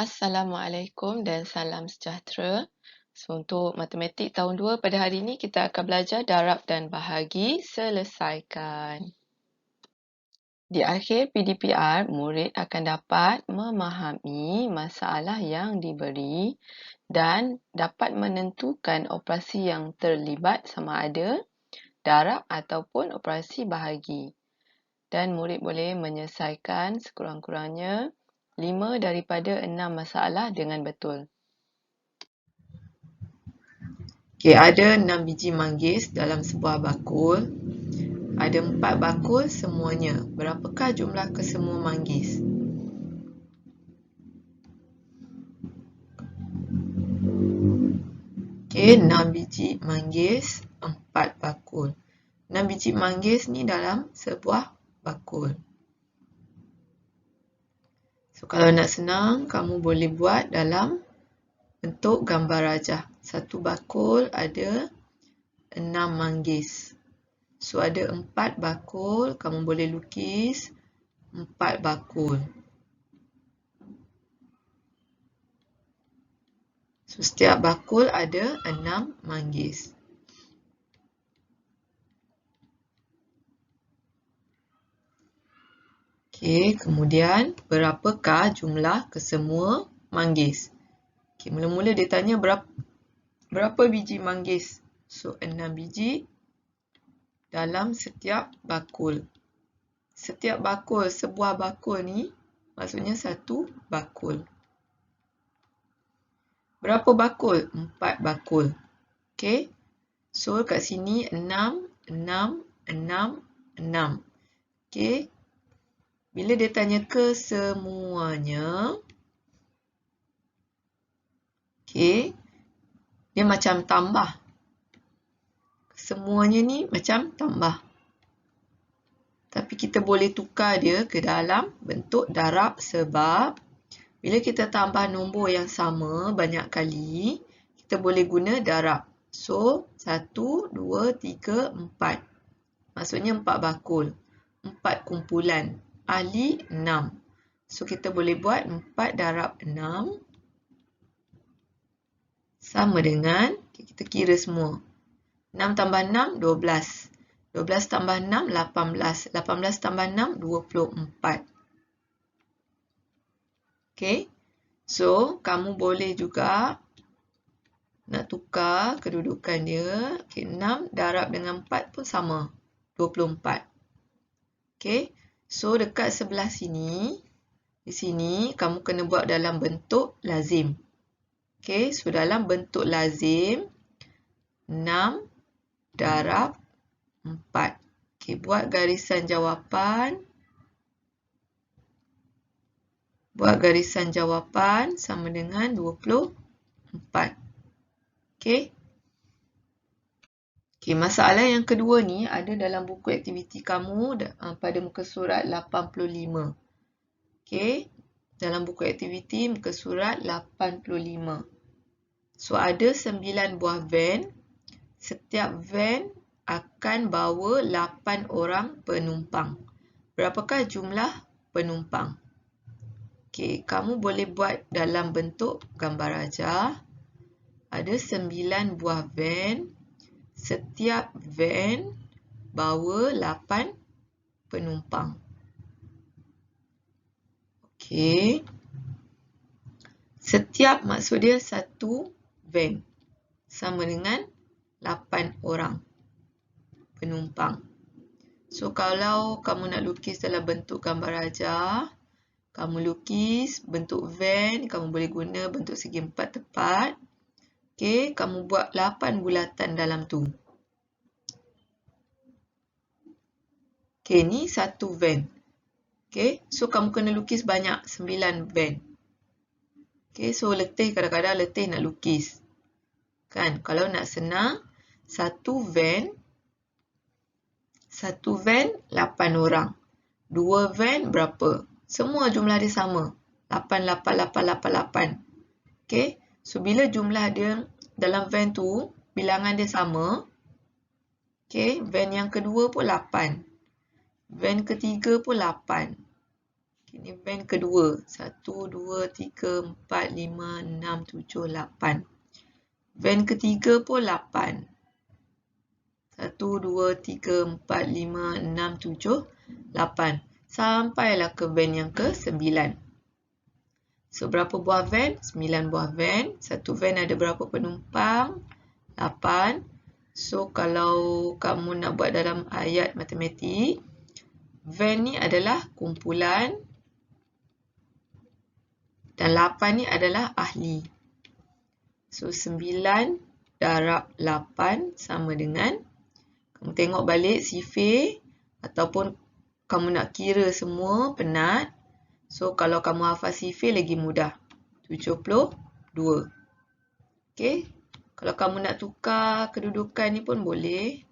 Assalamualaikum dan salam sejahtera. So, untuk matematik tahun 2 pada hari ini kita akan belajar darab dan bahagi selesaikan. Di akhir PDPR, murid akan dapat memahami masalah yang diberi dan dapat menentukan operasi yang terlibat sama ada darab ataupun operasi bahagi. Dan murid boleh menyelesaikan sekurang-kurangnya 5 daripada 6 masalah dengan betul. Okey, ada 6 biji manggis dalam sebuah bakul. Ada 4 bakul semuanya. Berapakah jumlah kesemua manggis? Okey, 6 biji manggis, 4 bakul. 6 biji manggis ni dalam sebuah bakul. So, kalau nak senang, kamu boleh buat dalam bentuk gambar rajah. Satu bakul ada 6 manggis. So, ada 4 bakul, kamu boleh lukis 4 bakul. So, setiap bakul ada 6 manggis. Okey, kemudian berapakah jumlah kesemua manggis? Okey, mula-mula dia tanya berapa biji manggis. So, 6 biji dalam setiap bakul. Setiap bakul, sebuah bakul ni maksudnya satu bakul. Berapa bakul? 4 bakul. Okey. So, kat sini 6, 6, 6, 6. Okey. Bila dia tanya kesemuanya, okey, dia macam tambah. Semuanya ni macam tambah. Tapi kita boleh tukar dia ke dalam bentuk darab sebab bila kita tambah nombor yang sama banyak kali, kita boleh guna darab. So, 1, 2, 3, 4. Maksudnya 4 bakul. 4 kumpulan. Ahli 6. So, kita boleh buat 4 darab 6 sama dengan, kita kira semua. 6 tambah 6, 12. 12 tambah 6, 18. 18 tambah 6, 24. Okey. So, kamu boleh juga nak tukar kedudukan dia. Okay, 6 darab dengan 4 pun sama. 24. Okey. So, dekat sebelah sini, di sini, kamu kena buat dalam bentuk lazim. Okey. So, dalam bentuk lazim, 6 darab 4. Okey, buat garisan jawapan. Buat garisan jawapan sama dengan 24. Okey. Okey, masalah yang kedua ni ada dalam buku aktiviti kamu pada muka surat 85. Okey. Dalam buku aktiviti muka surat 85. So, ada 9 buah van. Setiap van akan bawa 8 orang penumpang. Berapakah jumlah penumpang? Okey, kamu boleh buat dalam bentuk gambar rajah. Ada 9 buah van. Setiap van bawa 8 penumpang. Okey. Setiap maksud dia satu van. Sama dengan 8 orang penumpang. So, kalau kamu nak lukis dalam bentuk gambar rajah, kamu lukis bentuk van, kamu boleh guna bentuk segi 4 tepat. Okey, kamu buat 8 bulatan dalam tu. Okey, ni satu van. Okey, so kamu kena lukis banyak, 9 van. Okey, so letih kadang-kadang letih nak lukis. Kan, kalau nak senang, satu van 8 orang. 2 van berapa? Semua jumlah dia sama. 8, 8, 8, 8, 8. Okey, so bila jumlah dia dalam van tu, bilangan dia sama. Okey, van yang kedua pun 8. Van ketiga pun 8. Ini van kedua. 1, 2, 3, 4, 5, 6, 7, 8. Van ketiga pun 8. 1, 2, 3, 4, 5, 6, 7, 8. Sampailah ke van yang ke-9. So, berapa buah van? 9 buah van. Satu van ada berapa penumpang? 8. So, kalau kamu nak buat dalam ayat matematik, van ni adalah kumpulan dan 8 ni adalah ahli. So, 9 darab 8 sama dengan, kamu tengok balik sifir ataupun kamu nak kira semua penat. So, kalau kamu hafal sifir lagi mudah. 72. Okey. Kalau kamu nak tukar kedudukan ni pun boleh.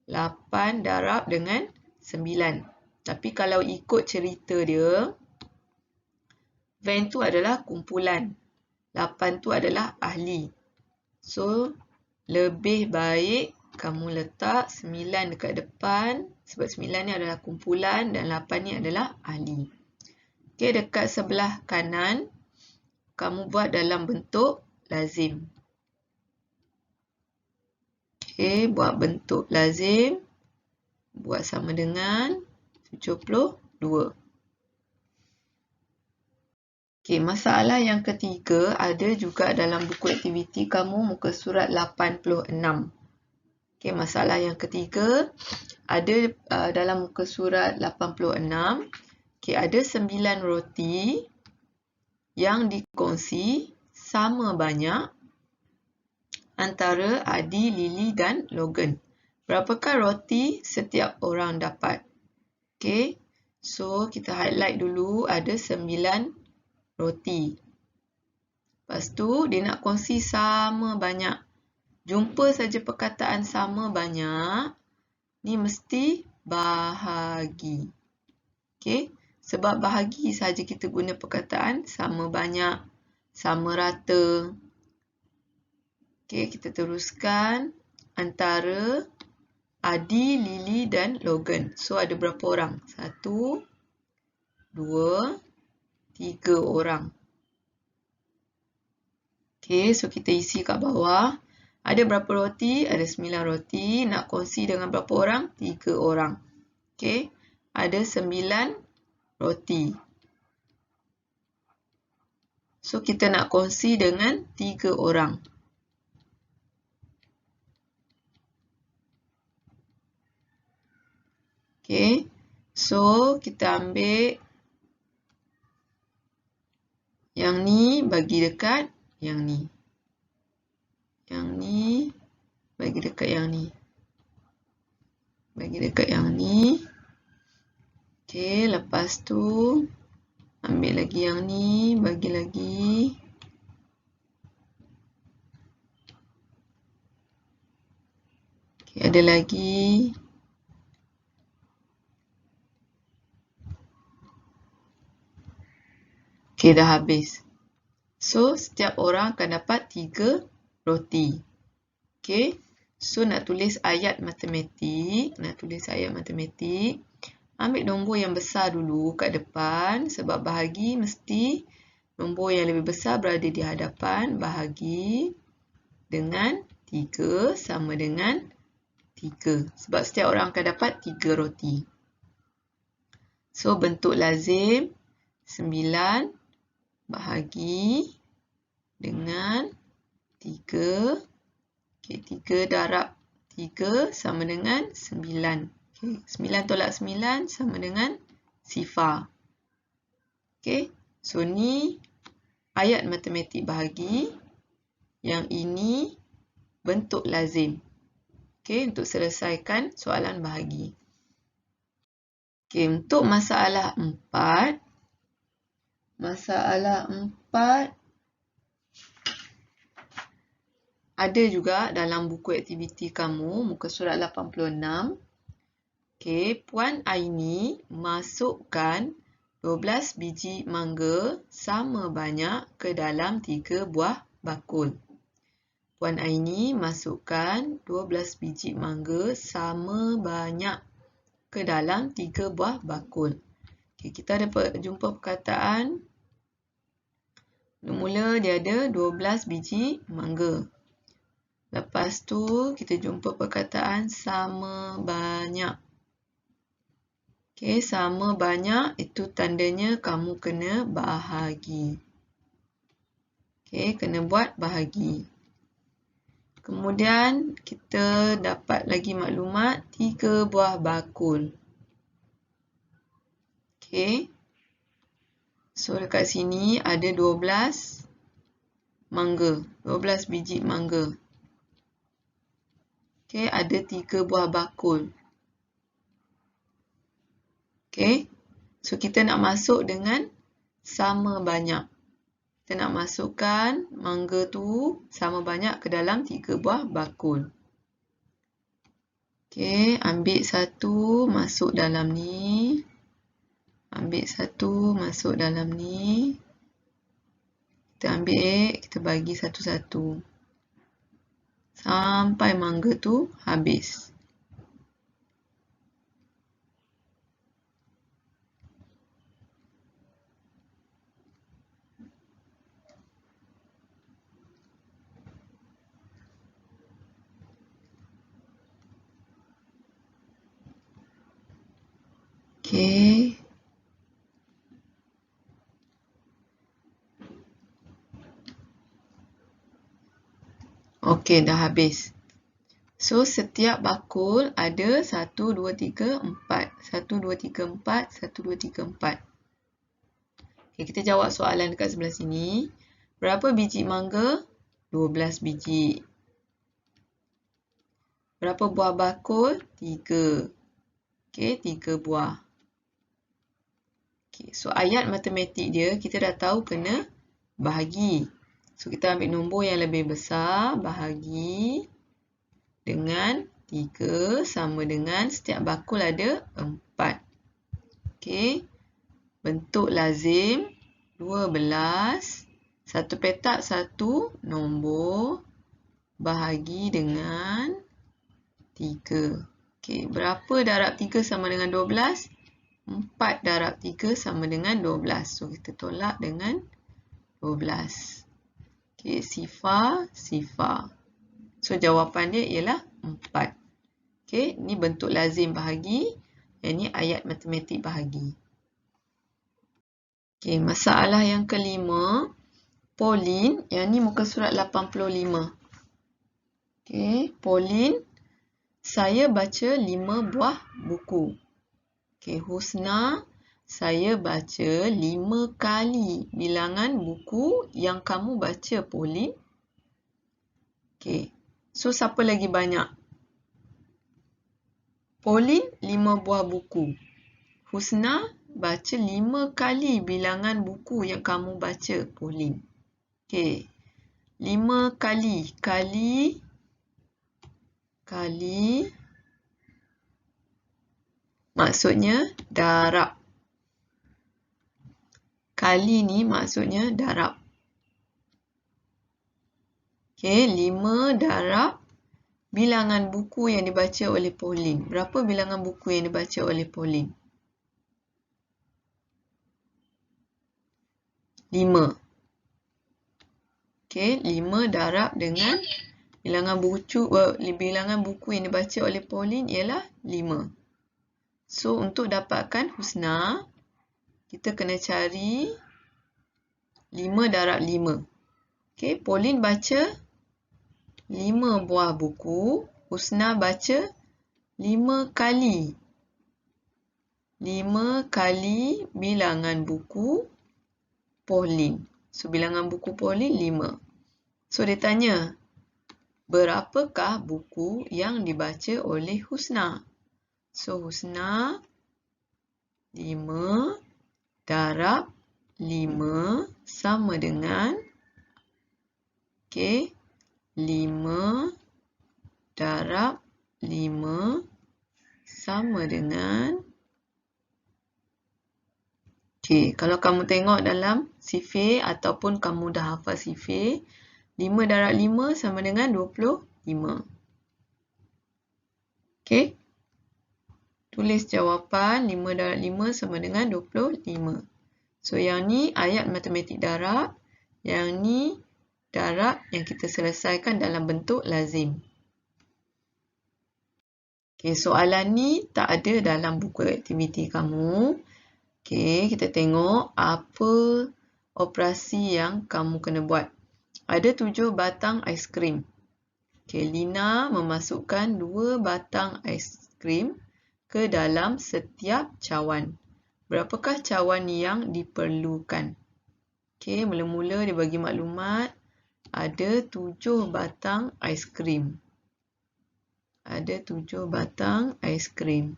8 darab dengan 9. Tapi kalau ikut cerita dia, van tu adalah kumpulan. 8 tu adalah ahli. So, lebih baik kamu letak 9 dekat depan. Sebab 9 ni adalah kumpulan dan 8 ni adalah ahli. Okey, dekat sebelah kanan, kamu buat dalam bentuk lazim. Okey, buat bentuk lazim. Buat sama dengan 72. Okey, masalah yang ketiga ada juga dalam buku aktiviti kamu muka surat 86. Okey, masalah yang ketiga ada dalam muka surat 86. Okey, ada 9 roti yang dikongsi sama banyak antara Adi, Lily dan Logan. Berapakah roti setiap orang dapat? Okey, so kita highlight dulu ada 9 roti. Lepas tu dia nak kongsi sama banyak. Jumpa saja perkataan sama banyak, ni mesti bahagi. Okey, sebab bahagi saja kita guna perkataan sama banyak, sama rata. Okey, kita teruskan antara Adi, Lily dan Logan. So, ada berapa orang? 1, 2, 3 orang. Okey, so kita isi kat bawah. Ada berapa roti? Ada 9 roti. Nak kongsi dengan berapa orang? 3 orang. Okey, ada 9 roti. So, kita nak kongsi dengan 3 orang. Okey, so kita ambil yang ni bagi dekat yang ni. Yang ni bagi dekat yang ni. Bagi dekat yang ni. Okey, lepas tu ambil lagi yang ni, bagi lagi. Okey, ada lagi. Okey, dah habis. So, setiap orang akan dapat 3 roti. Okey, so nak tulis ayat matematik. Ambil nombor yang besar dulu kat depan. Sebab bahagi mesti nombor yang lebih besar berada di hadapan. Bahagi dengan 3 sama dengan 3. Sebab setiap orang akan dapat 3 roti. So, bentuk lazim 9 bahagi dengan 3. Okey, 3 darab 3 sama dengan 9. Okey, 9 tolak 9 sama dengan sifar. Okey, so ni ayat matematik bahagi. Yang ini bentuk lazim. Okey, untuk selesaikan soalan bahagi. Okey, untuk masalah 4. Masalah 4 ada juga dalam buku aktiviti kamu, muka surat 86. Okey, Puan Aini masukkan 12 biji mangga sama banyak ke dalam 3 buah bakul. Puan Aini masukkan 12 biji mangga sama banyak ke dalam 3 buah bakul. Okay, kita ada jumpa perkataan. Mula dia ada 12 biji mangga. Lepas tu kita jumpa perkataan sama banyak. Okay, sama banyak itu tandanya kamu kena bahagi. Okay, kena buat bahagi. Kemudian kita dapat lagi maklumat 3 buah bakul. Okay. So dekat sini ada 12 mangga, 12 biji mangga. Okay, ada 3 buah bakul. Okay. So kita nak masuk dengan sama banyak. Kita nak masukkan mangga tu sama banyak ke dalam 3 buah bakul. Okey, ambil satu masuk dalam ni. Ambil satu masuk dalam ni. Kita ambil, kita bagi satu-satu. Sampai mangga tu habis. Okey. Okey, dah habis. So, setiap bakul ada 1, 2, 3, 4. 1, 2, 3, 4. 1, 2, 3, 4. Okey, kita jawab soalan dekat sebelah sini. Berapa biji mangga? 12 biji. Berapa buah bakul? 3. Okey, 3 buah. Okay, so ayat matematik dia, kita dah tahu kena bahagi. So, kita ambil nombor yang lebih besar, bahagi dengan 3 sama dengan setiap bakul ada 4. Okey, bentuk lazim 12, satu petak satu nombor, bahagi dengan 3. Okey, berapa darab 3 sama dengan 12? 4 darab 3 sama dengan 12. So, kita tolak dengan 12. Okey, sifar. So, jawapan dia ialah 4. Okey, ni bentuk lazim bahagi. Yang ni ayat matematik bahagi. Okey, masalah yang kelima. Pauline, yang ni muka surat 85. Okey, Pauline, saya baca 5 buah buku. Okey, Husna, saya baca 5 kali bilangan buku yang kamu baca, Pauline. Okey, so siapa lagi banyak? Pauline 5 buah buku. Husna baca 5 kali bilangan buku yang kamu baca, Pauline. Okey, 5 kali. Kali maksudnya darab. Kali ni maksudnya darab. Okey, 5 darab bilangan buku yang dibaca oleh Pauline. Berapa bilangan buku yang dibaca oleh Pauline? 5. Okey, 5 darab dengan bilangan buku yang dibaca oleh Pauline ialah 5. So, untuk dapatkan Husna, kita kena cari 5 darab 5. Okey, Pauline baca 5 buah buku. Husna baca 5 kali. 5 kali bilangan buku Pauline. So, bilangan buku Pauline 5. So, dia tanya, berapakah buku yang dibaca oleh Husna? So, Husna 5 darab 5 sama dengan 5 darab 5 sama dengan kalau kamu tengok dalam sifir ataupun kamu dah hafal sifir, 5 darab 5 sama dengan 25. Okey. tulis jawapan 5 darab 5 sama dengan 25. So, yang ni ayat matematik darab. Yang ni darab yang kita selesaikan dalam bentuk lazim. Okay, soalan ni tak ada dalam buku aktiviti kamu. Okay, kita tengok apa operasi yang kamu kena buat. Ada 7 batang aiskrim. Okay, Lina memasukkan 2 batang aiskrim ke dalam setiap cawan. Berapakah cawan yang diperlukan? Okay, mula-mula dia bagi maklumat ada 7 batang aiskrim. Ada 7 batang aiskrim.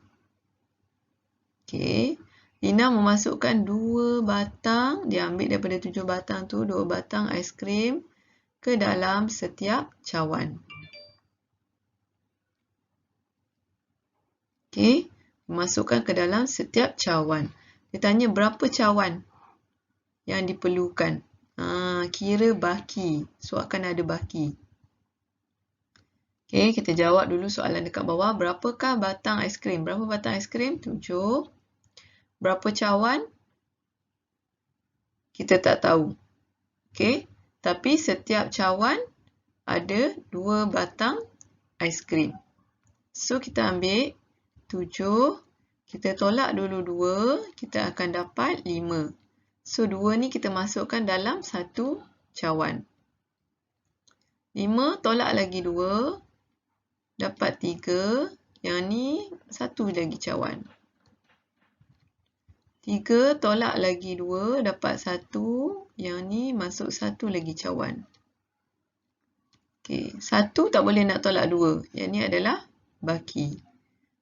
Okay. Lina memasukkan 2 batang. Dia ambil daripada 7 batang tu 2 batang aiskrim ke dalam setiap cawan. Okay. Masukkan ke dalam setiap cawan. Dia tanya berapa cawan yang diperlukan. Kira baki. So, akan ada baki. Okay, kita jawab dulu soalan dekat bawah. Berapakah batang aiskrim? Berapa batang aiskrim? 7. Berapa cawan? Kita tak tahu. Okay, tapi setiap cawan ada 2 batang aiskrim. So, kita ambil 7. Kita tolak dulu 2. Kita akan dapat 5. So, 2 ni kita masukkan dalam satu cawan. 5 tolak lagi 2. Dapat 3. Yang ni satu lagi cawan. 3 tolak lagi 2. Dapat 1. Yang ni masuk satu lagi cawan. Okay. 1 tak boleh nak tolak 2. Yang ni adalah baki.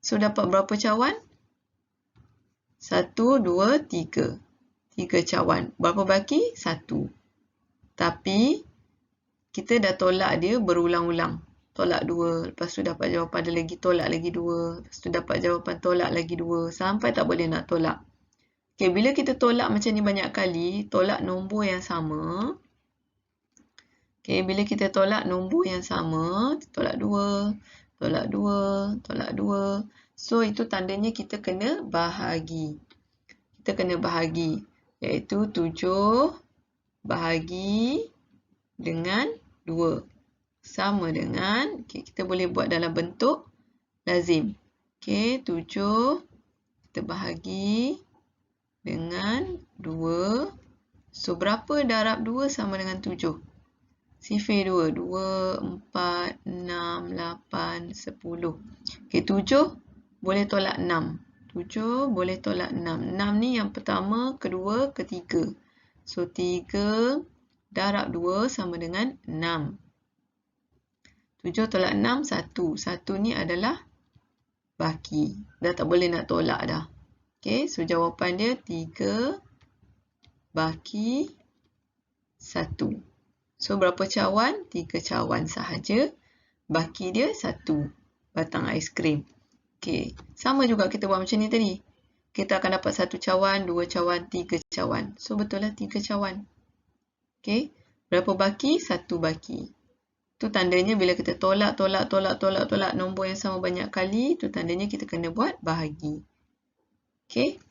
So, dapat berapa cawan? 1, 2, 3. 3 cawan. Berapa baki? 1. Tapi, kita dah tolak dia berulang-ulang. Tolak 2, lepas tu dapat jawapan ada lagi, tolak lagi 2. Lepas tu dapat jawapan tolak lagi 2. Sampai tak boleh nak tolak. Okay, bila kita tolak macam ni banyak kali, tolak nombor yang sama. Okay, bila kita tolak nombor yang sama, tolak 2, tolak 2, tolak 2. So, itu tandanya kita kena bahagi. Kita kena bahagi. Iaitu 7 bahagi dengan 2. Sama dengan, okay, kita boleh buat dalam bentuk lazim. Okay, 7 kita bahagi dengan 2. So, berapa darab 2 sama dengan 7? Sifir 2. 2, 4, 6, 8, 10. Okay, 7 boleh tolak 6. 7 boleh tolak 6. 6 ni yang pertama, kedua, ketiga. So, 3 darab 2 sama dengan 6. 7 tolak 6, 1. 1 ni adalah baki. Dah tak boleh nak tolak dah. Okay, so jawapan dia 3 baki 1. So, berapa cawan? 3 cawan sahaja. Baki dia 1 batang aiskrim. Okay, sama juga kita buat macam ni tadi. Kita akan dapat 1 cawan, 2 cawan, 3 cawan. So, betul lah 3 cawan. Okay, berapa baki? 1 baki. Itu tandanya bila kita tolak nombor yang sama banyak kali, itu tandanya kita kena buat bahagi. Okay.